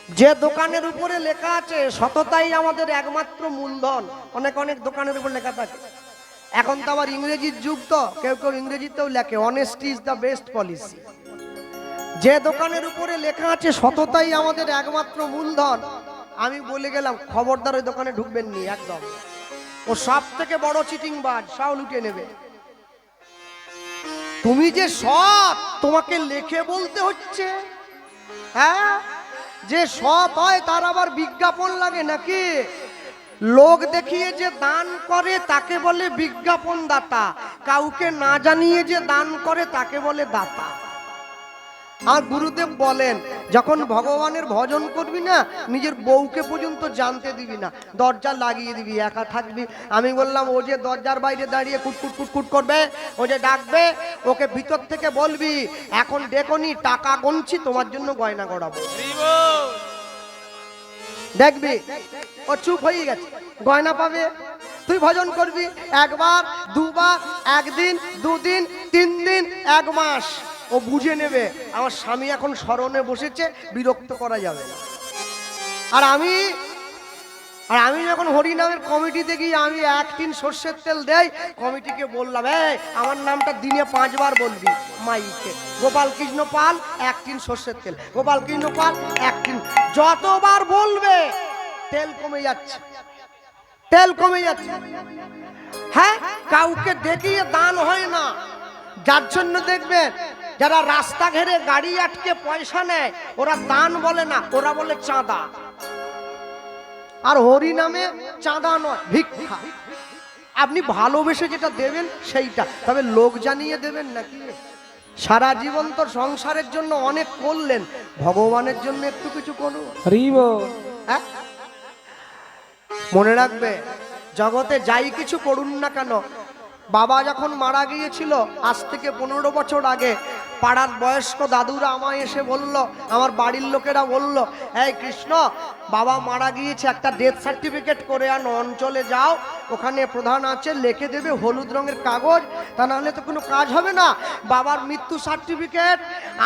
যে দোকানের উপরে লেখা আছে সততাই আমাদের একমাত্র মূলধন অনেক অনেক দোকানের উপর লেখা থাকে এখন তো আবার ইংরেজির যুগ তো কেউ কেউ ইংরেজিতেও লেখে honesty is the best policy যে দোকানের উপরে লেখা আছে সততাই আমাদের একমাত্র মূলধন আমি বলে গেলাম খবরদার ওই দোকানে ঢুকবেন নি একদম ও সব থেকে বড় চিটিংবাজ সব লুটে নেবে তুমি যে সৎ তোমাকে লেখে বলতে হচ্ছে হ্যাঁ যে সৎ হয় তার আবার বিজ্ঞাপন লাগে নাকি লোক দেখিয়ে যে দান করে তাকে বলে বিজ্ঞাপন দাতা কাউকে না জানিয়ে যে দান করে তাকে বলে দাতা আর গুরুদেব বলেন যখন ভগবানের ভজন করবি না নিজের বউকে পর্যন্ত জানতে দিবি না দরজা লাগিয়ে দিবি একা থাকবি আমি বললাম ও যে দরজার বাইরে দাঁড়িয়ে কুটকুট কুটকুট করবে ও যে ডাকবে ওকে ভিতর থেকে বলবি এখন দেখনি টাকা গুনছি তোমার জন্য গয়না গড়াবো দেখবি ও চুপ হয়ে গেছে গয়না পাবে তুই ভজন করবি একবার দুবার একদিন দুদিন তিন দিন এক মাস ও বুঝে নেবে আমার স্বামী এখন স্মরণে বসেছে, বিরক্ত করা যাবে না। আর আমি যখন হরিনামের কমিটিতে গিয়ে আমি 1 টিন সর্ষের তেল দেই, কমিটিকে বললাম, আমার নামটা দিনে 5 বার বলবি মাইকে, গোপাল কৃষ্ণ পাল 1 টিন সর্ষের তেল, গোপাল কৃষ্ণ পাল 1 টিন। যতবার বলবে তেল কমে যাচ্ছে, তেল কমে যাচ্ছে। হ্যাঁ, কাউকে দেখিয়ে দান হয় না। যার জন্য দেখবেন যারা রাস্তা ঘেরে গাড়ি আটকে পয়সা নেয়, ওরা দান বলে না, ওরা বলে চাঁদা। আর হরি নামে চাঁদা নয়, ভিক্ষা। আপনি ভালোবেসে যেটা দেবেন সেইটা, তবে লোক জানিয়ে দেবেন নাকি? সারা জীবন তো সংসারের জন্য অনেক করলেন, ভগবানের জন্য একটু কিছু করুন। হ্যাঁ, মনে রাখবে, জগতে যাই কিছু করুন না কেন, বাবা যখন মারা গিয়েছিল আজ থেকে 15 বছর আগে, পাড়ার বয়স্ক দাদুরা আমায় এসে বলল, আমার বাড়ির লোকেরা বলল, এই কৃষ্ণ, বাবা মারা গিয়েছে, একটা ডেথ সার্টিফিকেট করে আনো, অঞ্চলে যাও, ওখানে প্রধান আছে, লিখে দেবে হলুদ রঙের কাগজ, তা নাহলে তো কোনো কাজ হবে না। বাবার মৃত্যু সার্টিফিকেট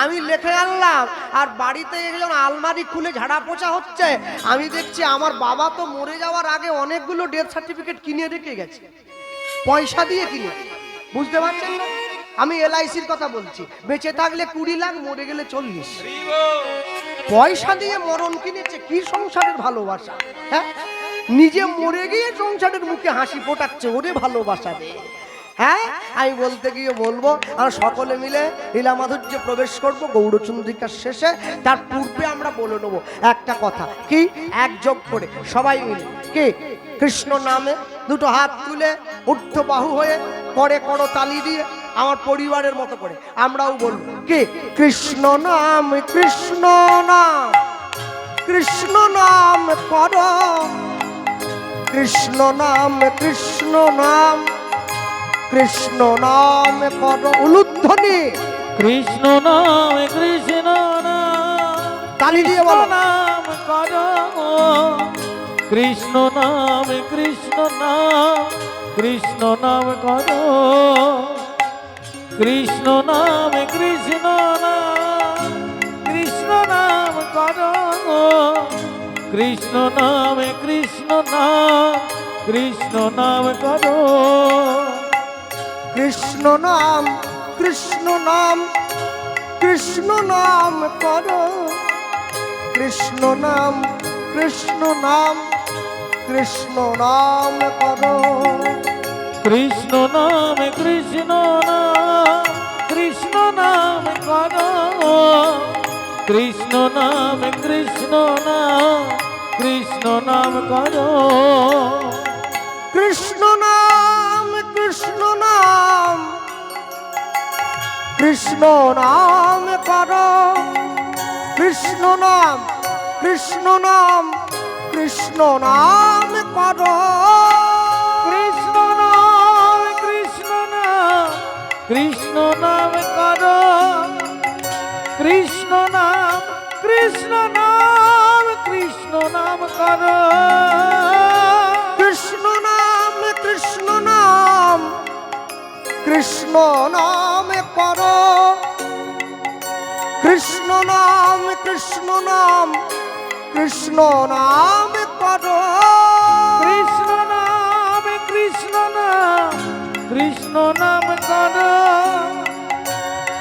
আমি লিখে আনলাম, আর বাড়িতে একজন আলমারি খুলে ঝাড়া পোছা হচ্ছে, আমি দেখছি আমার বাবা তো মরে যাওয়ার আগে অনেকগুলো ডেথ সার্টিফিকেট কিনে রেখে গেছে, পয়সা দিয়ে কিনে। বুঝতে পারছেন না? আমি LICর কথা বলছি, বেঁচে থাকলে 20 লাখ, মরে গেলে 40। পয়সা দিয়ে মরণ কিনেছে। কি সংসারের ভালোবাসা! হ্যাঁ, নিজে মরে গিয়ে সংসারের মুখে হাসি ফোটাচ্ছে, ওরে ভালোবাসা রে। হ্যাঁ, আমি বলতে গিয়ে বলবো, আমরা সকলে মিলে লীলা মাধুর্যে প্রবেশ করব গৌড়চন্দ্রিকার শেষে। তার পূর্বে আমরা বলে নেবো একটা কথা, কি একযোগ করে সবাই মিলে, কি কৃষ্ণ নামে দুটো হাত তুলে ঊর্ধ্ব বাহু হয়ে করে করো তালি দিয়ে আমার পরিবারের মতো করে আমরাও বলবো, কি কৃষ্ণ নাম, কৃষ্ণ নাম, কৃষ্ণ নাম করো, কৃষ্ণ নাম, কৃষ্ণ নাম, কৃষ্ণ নাম করো। উলুধ্বনি, কৃষ্ণ নাম, কৃষ্ণ নাম, তালি দিয়ে বলো, নাম করো, কৃষ্ণ নাম, কৃষ্ণ নাম, কৃষ্ণ নাম করো, কৃষ্ণ নাম, কৃষ্ণ নাম, কৃষ্ণ নাম করো, কৃষ্ণ নাম, কৃষ্ণ নাম, কৃষ্ণ নাম করো, কৃষ্ণ নাম, কৃষ্ণ নাম, কৃষ্ণ নাম করো, কৃষ্ণ নাম, কৃষ্ণ নাম, কৃষ্ণ নাম করো, কৃষ্ণ নাম, কৃষ্ণ নাম, কৃষ্ণ নাম করো, কৃষ্ণ নাম, কৃষ্ণ নাম, কৃষ্ণ নাম করো, কৃষ্ণ নাম, কৃষ্ণ নাম, কৃষ্ণ নাম করো, কৃষ্ণ নাম, কৃষ্ণ নাম, কৃষ্ণ নাম করো, কৃষ্ণ নাম, কৃষ্ণ নাম, কৃষ্ণ নাম করো, কৃষ্ণ নাম, কৃষ্ণ নাম, কৃষ্ণ নাম করো, কৃষ্ণ নাম, কৃষ্ণ নাম, কৃষ্ণ নাম করো, কৃষ্ণ নাম, কৃষ্ণ নাম, কৃষ্ণ নাম করো, কৃষ্ণ নাম, কৃষ্ণ নাম, কৃষ্ণ নাম করো,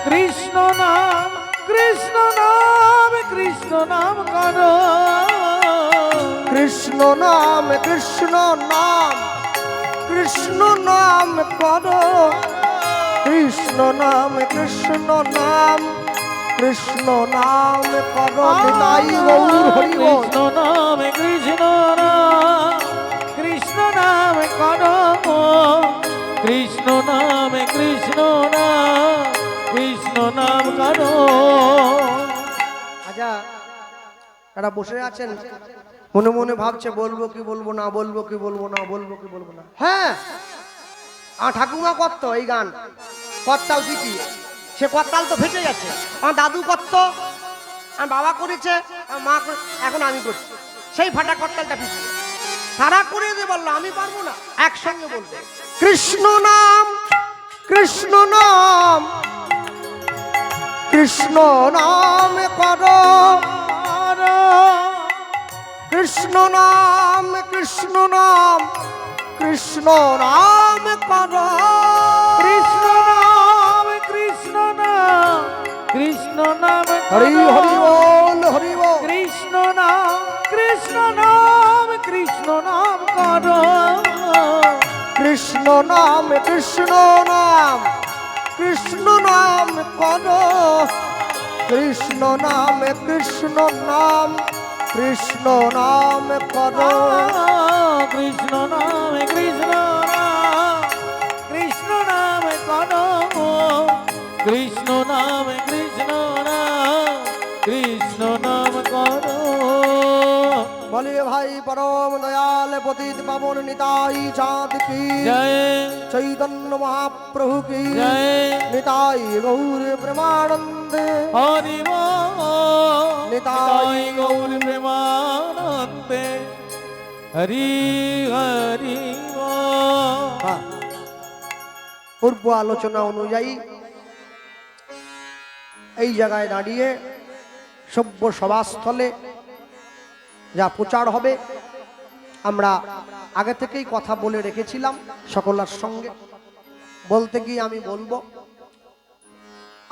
কৃষ্ণ নাম, কৃষ্ণ নাম, কৃষ্ণ নাম করো, কৃষ্ণ নাম, কৃষ্ণ নাম, কৃষ্ণ নাম করো, কৃষ্ণ নাম, কৃষ্ণ নাম, কৃষ্ণ নাম করো। নিতাই গৌর হরি বল। কৃষ্ণ নাম, কৃষ্ণ নাম, কৃষ্ণ নাম করো, কৃষ্ণ নাম, কৃষ্ণ নাম, কৃষ্ণ নাম করো। আচ্ছা, তারা বসে আছেন, মনে মনে ভাবছে বলবো কি বলবো না, বলবো কি বলবো না, বলবো কি বলবো না। হ্যাঁ, আমার ঠাকুমা করতো এই গান, করতাল দিতি, সে করতাল তো ফেটে গেছে। আমার দাদু করতো, আমার বাবা করেছে, আমার মা এখন আমি করছি, সেই ফাটা করতালটা ফিরছে। তারা করে দিয়ে বললো আমি পারবো না, একসঙ্গে বলবো কৃষ্ণ নাম, কৃষ্ণ নাম, কৃষ্ণ নাম করো, কৃষ্ণ নাম, কৃষ্ণ নাম, কৃষ্ণ নাম করো, কৃষ্ণ নাম, কৃষ্ণ নাম, কৃষ্ণ নাম হরি হরি বল, হরি বল। কৃষ্ণ নাম, কৃষ্ণ নাম, কৃষ্ণ নাম করো, কৃষ্ণ নাম, কৃষ্ণ নাম, কৃষ্ণ নাম করো, কৃষ্ণ নাম, কৃষ্ণ নাম, কৃষ্ণ নাম করো, কৃষ্ণ নাম, কৃষ্ণ নাম, কৃষ্ণ নাম করো, কৃষ্ণ নাম, কৃষ্ণ নাম, কৃষ্ণ নাম করো। বলে ভাই পরম দয়াল পতিত পাবন নিতাই চাঁদ কি জয় চৈতন্য মহাপ্রভু কি জয় নিতাই গৌর প্রেমানন্দে হরি নিতাই নিতাই গৌর প্রেমানন্দে হরি হরি হ্যাঁ। পূর্ব আলোচনা অনুযায়ী এই জায়গায় দাঁড়িয়ে সভ্য সভাস্থলে যা প্রচার হবে আমরা আগে থেকেই কথা বলে রেখেছিলাম সকলের সঙ্গে। বলতে গিয়ে আমি বলবো,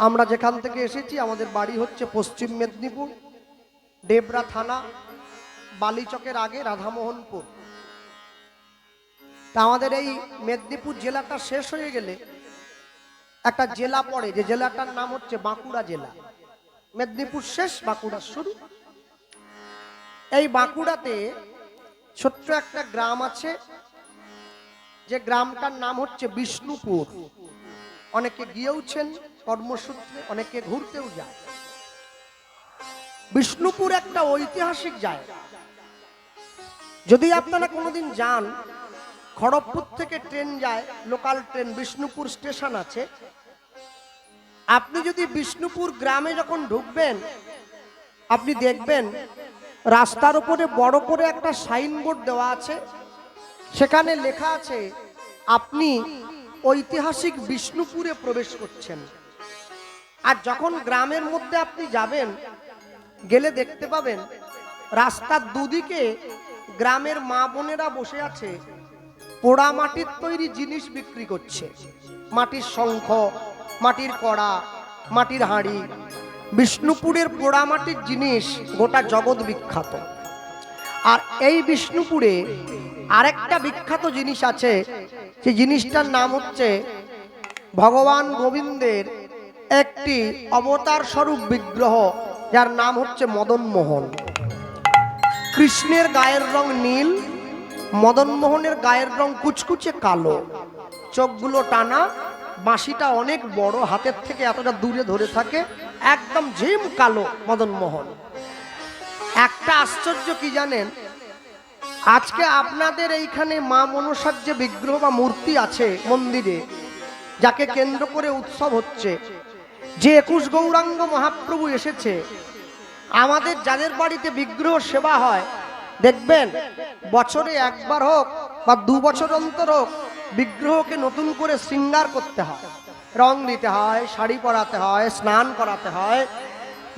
আমরা যেখান থেকে এসেছি আমাদের বাড়ি হচ্ছে পশ্চিম মেদিনীপুর, ডেবরা থানা, বালিচকের আগে রাধামোহনপুর। তা আমাদের এই মেদিনীপুর জেলাটা শেষ হয়ে গেলে একটা জেলা পড়ে, যে জেলাটার নাম হচ্ছে বাঁকুড়া জেলা। মেদিনীপুর শেষ, বাঁকুড়া শুরু। এই বাঁকুড়াতে ছোট্ট একটা গ্রাম আছে, যে গ্রামটার নাম হচ্ছে বিষ্ণুপুর। অনেকে গিয়েওছেন কর্মসূত্রে, অনেকে ঘুরতেও যায়। বিষ্ণুপুর একটা ঐতিহাসিক জায়গা। যদি আপনারা কোনোদিন যান, খড়গপুর থেকে ট্রেন যায়, লোকাল ট্রেন, বিষ্ণুপুর স্টেশন আছে। আপনি যদি বিষ্ণুপুর গ্রামে যখন ঢুকবেন, আপনি দেখবেন রাস্তার উপরে বড় করে একটা সাইনবোর্ড দেওয়া আছে, সেখানে লেখা আছে আপনি ঐতিহাসিক বিষ্ণুপুরে প্রবেশ করছেন। আর যখন গ্রামের মধ্যে আপনি যাবেন, গেলে দেখতে পাবেন রাস্তার দুদিকে গ্রামের মা বোনেরা বসে আছে, পোড়া মাটির তৈরি জিনিস বিক্রি করছে। মাটির শঙ্খ, মাটির কড়া, মাটির হাঁড়ি। বিষ্ণুপুরের পোড়া মাটির জিনিস গোটা জগৎ বিখ্যাত। আর এই বিষ্ণুপুরে আরেকটা বিখ্যাত জিনিস আছে, সেই জিনিসটার নাম হচ্ছে ভগবান গোবিন্দের একটি অবতার স্বরূপ বিগ্রহ, যার নাম হচ্ছে মদন মোহন। কৃষ্ণের গায়ের রং নীল, মদন মোহনের গায়ের রং কুচকুচে কালো, চোখগুলো টানা, বাঁশিটা অনেক বড়, হাতের থেকে এতটা দূরে ধরে থাকে, একদম ঝিম কালো মদন মোহন। একটা আশ্চর্য কি জানেন, আজকে আপনাদের এইখানে মা মনসার যে বিগ্রহ বা মূর্তি আছে মন্দিরে, যাকে কেন্দ্র করে উৎসব হচ্ছে, যে 21 গৌরাঙ্গ মহাপ্রভু এসেছে, আমাদের যাদের বাড়িতে বিগ্রহ সেবা হয়, দেখবেন বছরে একবার হোক বা 2 বছর অন্তর হোক বিগ্রহকে নতুন করে শৃঙ্গার করতে হয়, রং দিতে হয়, শাড়ি পরাতে হয়, স্নান করাতে হয়।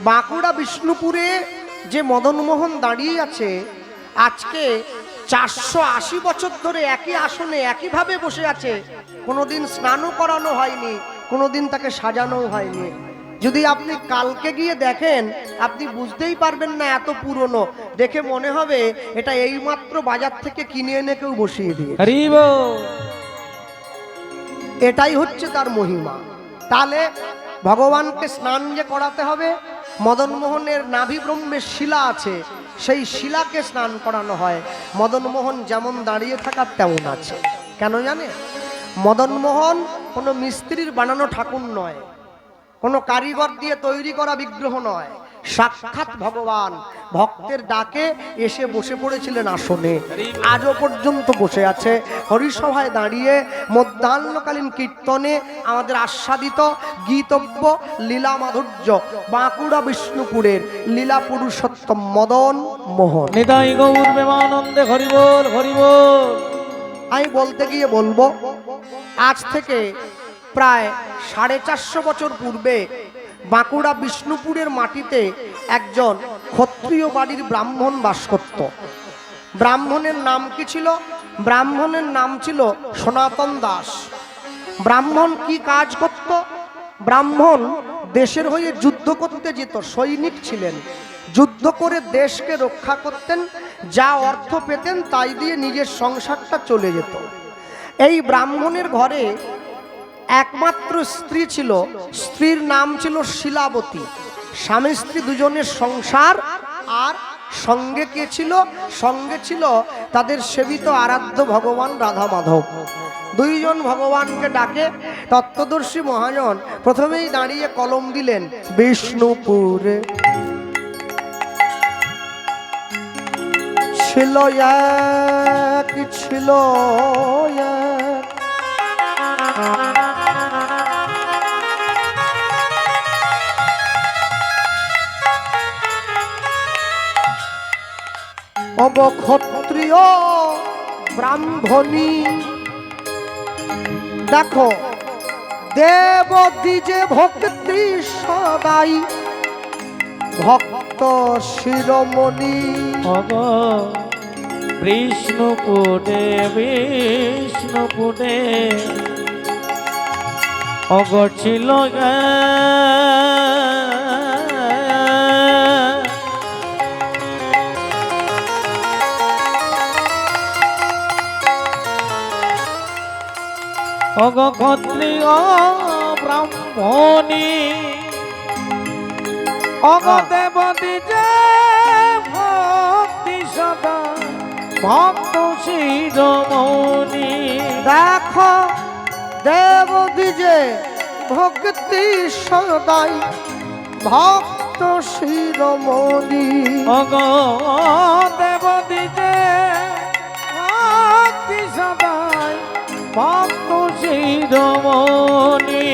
বাঁকুড়া বিষ্ণুপুরে যে মদনমোহন দাঁড়িয়ে আছে, আজকে 480 বছর ধরে একই আসনে একইভাবে বসে আছে। কোনোদিন স্নানও করানো হয়নি, কোনোদিন তাকে সাজানোও হয়নি। যদি আপনি কালকে গিয়ে দেখেন, আপনি বুঝতেই পারবেন না এত পুরনো। দেখে মনে হবে এটা এইমাত্র বাজার থেকে কিনে এনে কেউ বসিয়ে দিয়ে। হরি বল। এটাই হচ্ছে তার মহিমা। তাহলে ভগবানকে স্নান যে করাতে হবে, মদন মোহনের নাভি ব্রহ্মের শিলা আছে, সেই শিলাকে স্নান করানো হয়। মদন মোহন যেমন দাঁড়িয়ে থাকার তেমন আছে। কেন জানে? মদন মোহন কোনো মিস্ত্রির বানানো ঠাকুর নয়, কোনো কারিগর দিয়ে তৈরি করা বিগ্রহ নয়, সাক্ষাৎ ভগবান ভক্তের ডাকে এসে বসে পড়েছিলেন আসনে, আজও পর্যন্ত বসে আছে। হরিসভায় দাঁড়িয়ে মধ্যাহ্নকালীন কীর্তনে আমাদের আস্বাদিত গীতব্য লীলা মাধুর্য বাঁকুড়া বিষ্ণুপুরের লীলা পুরুষোত্তম মদন মোহন। নিতাই গৌর প্রেমানন্দে হরি বল, হরি বল। আমি বলতে গিয়ে বলবো, আজ থেকে প্রায় 450 বছর পূর্বে বাঁকুড়া বিষ্ণুপুরের মাটিতে একজন ক্ষত্রিয় বাড়ির ব্রাহ্মণ বাস করত। ব্রাহ্মণের নাম কি ছিল? ব্রাহ্মণের নাম ছিল সনাতন দাস। ব্রাহ্মণ কি কাজ করত? ব্রাহ্মণ দেশের হয়ে যুদ্ধ করতে যেত, সৈনিক ছিলেন। যুদ্ধ করে দেশকে রক্ষা করতেন, যা অর্থ পেতেন তাই দিয়ে নিজের সংসারটা চলে যেত। এই ব্রাহ্মণের ঘরে একমাত্র স্ত্রী ছিল, স্ত্রীর নাম ছিল শিলাবতী। স্বামী স্ত্রী দুজনের সংসার। আর সঙ্গে কে ছিল? সঙ্গে ছিল তাদের সেবিত আরাধ্য ভগবান রাধা মাধব। দুইজন ভগবানকে ডাকে। তত্ত্বদর্শী মহাজন প্রথমেই দাঁড়িয়ে কলম দিলেন, বিষ্ণুপুরে ছিল এক, ছিল এক, অবক্ষত্রিয় ব্রাহ্মণী। দেখো, দেব দ্বিজে ভক্তি সদাই ভক্ত শিরোমণি। বিষ্ণুপুরে বিষ্ণুপুরে অগ ছিল অগ ক্ষত্রিয় ব্রাহ্মণী। অগ দেবতী যে ভক্তি সদা ভক্ত শিরোমণি। দেখো, দেব দ্বিজে ভক্তি সদাই ভক্ত শিরোমণি। অগ দেবতী যে ভক্তি সদাই ভক্ত শিরোমণি।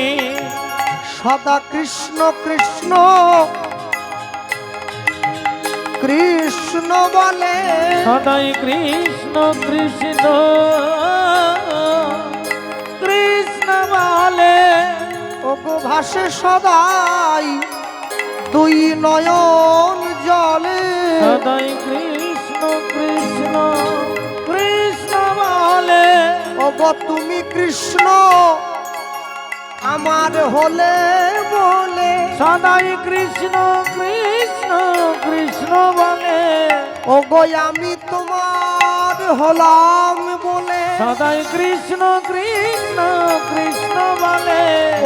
সদা কৃষ্ণ কৃষ্ণ কৃষ্ণ বলে, সদাই কৃষ্ণ কৃষ্ণ কৃষ্ণ বলে। ওগো ভাসে সদাই দুই নয়ন জলে। সদাই কৃষ্ণ কৃষ্ণ কৃষ্ণ বলে। ওগো তুমি কৃষ্ণ আমার হলে বলে। সদাই কৃষ্ণ কৃষ্ণ কৃষ্ণ বলে। ওগো আমি তোমার হলাম বলে। সদাই কৃষ্ণ কৃষ্ণ কৃষ্ণ বলে।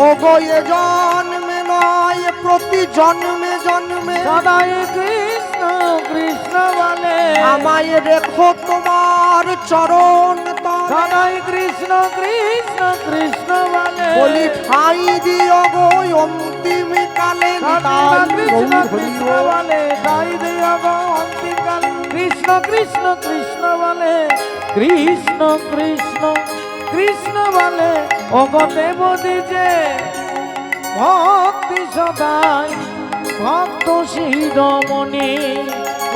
ওগো এ জন্মে নয় প্রতি জন্মে জন্মে সদাই কৃষ্ণ কৃষ্ণ বলে। আমায় রেখো তোমার চরণ তলে। সদাই কৃষ্ণ কৃষ্ণ কৃষ্ণ বলে। বলি ঠাই দিও গো অন্তিম কালে। সদাই কৃষ্ণ কৃষ্ণ বলে। ঠাই দিও গো অন্তিম কালে। কৃষ্ণ কৃষ্ণ কৃষ্ণ বলে। কৃষ্ণ কৃষ্ণ কৃষ্ণ বলে। ওগো দেবতী যে ভক্তি সদাই ভক্ত শিরোমণি।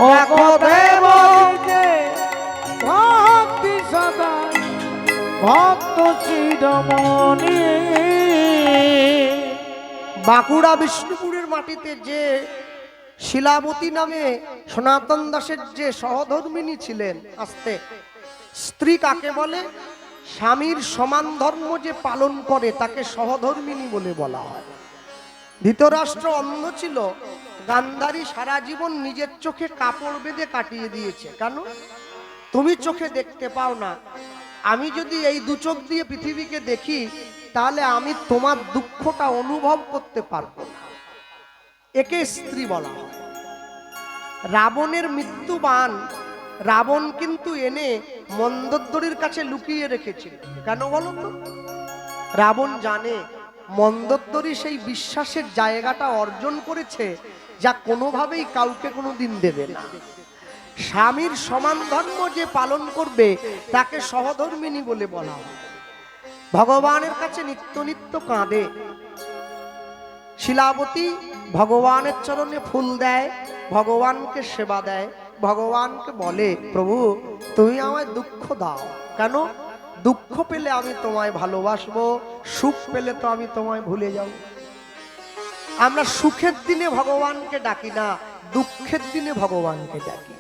ওগো দেবতী যে ভক্তি সদাই ভক্ত শিরোমণি। বাঁকুড়া বিষ্ণুপুরের মাটিতে যে শিলাবতী নামে সনাতন দাসের যে সহধর্মিনী ছিলেন, আস্তে স্ত্রী কাকে বলে? স্বামীর সমান ধর্ম যে পালন করে তাকে সহধর্মিনী বলে বলা হয়। ধৃতরাষ্ট্র অন্ধ ছিল, গান্ধারী সারা জীবন নিজের চোখে কাপড় বেঁধে কাটিয়ে দিয়েছে। কেন? তুমি চোখে দেখতে পাও না, আমি যদি এই দু চোখ দিয়ে পৃথিবীকে দেখি তাহলে আমি তোমার দুঃখটা অনুভব করতে পারবো না। একে স্ত্রী বলা হয়। রাবণের মৃত্যুবান রাবণ কিন্তু এনে মন্দোদরীর কাছে লুকিয়ে রেখেছিল। কেন বলো তো? রাবণ জানে মন্দোদরী সেই বিশ্বাসের জায়গাটা অর্জন করেছে যা কোনোভাবেই কাউকে কোনোদিন দেবে না। স্বামীর সমান ধর্ম যে পালন করবে তাকে সহধর্মিনী বলে বলা হয়। ভগবানের কাছে নিত্য নিত্য কাঁদে। শিলাবতী ভগবানের চরণে ফুল দেয়, ভগবানকে সেবা দেয়, ভগবানকে বলে, প্রভু তুমি আমায় দুঃখ দাও। কেন? দুঃখ পেলে আমি তোমায় ভালোবাসবো, সুখ পেলে তো আমি তোমায় ভুলে যাব। আমরা সুখের দিনে ভগবানকে ডাকি না, দুঃখের দিনে ভগবানকে ডাকি।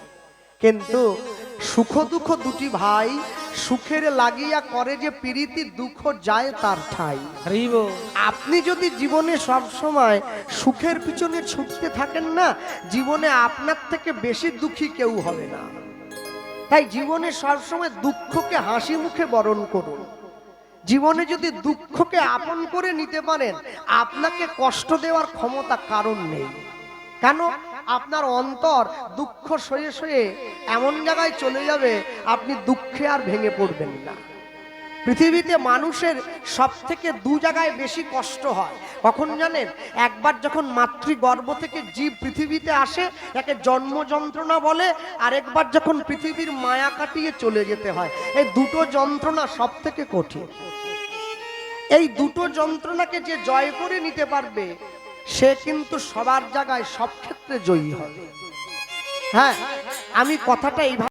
কিন্তু সুখ দুঃখ দুটি ভাই, সুখের লাগিয়া করে যে প্রীতি, দুঃখ যায় তার ঠাই। হরি বল। আপনি যদি জীবনে সব সময় সুখের পিছনে ছুটতে থাকেন না, জীবনে আপনার থেকে বেশি দুঃখী কেউ হবে না। তাই জীবনে সবসময় দুঃখকে হাসি মুখে বরণ করুন। জীবনে যদি দুঃখকে আপন করে নিতে পারেন, আপনাকে কষ্ট দেওয়ার ক্ষমতা কারণ নেই। কেন? আপনার অন্তর দুঃখ সয়ে সয়ে এমন জায়গায় চলে যাবে, আপনি দুঃখে আর ভেঙে পড়বেন না। পৃথিবীতে মানুষের সব থেকে দু জায়গায় বেশি কষ্ট হয়, কখন জানেন? একবার যখন মাতৃগর্ভ থেকে জীব পৃথিবীতে আসে, তাকে জন্ম যন্ত্রণা বলে, আরেকবার যখন পৃথিবীর মায়া কাটিয়ে চলে যেতে হয়। এই দুটো যন্ত্রণা সব থেকে কঠিন। এই দুটো যন্ত্রণাকে যে জয় করে নিতে পারবে, সে কিন্তু সবার জায়গায় সব ক্ষেত্রে জয়ী হবে। হ্যাঁ, আমি কথাটা এইভাবে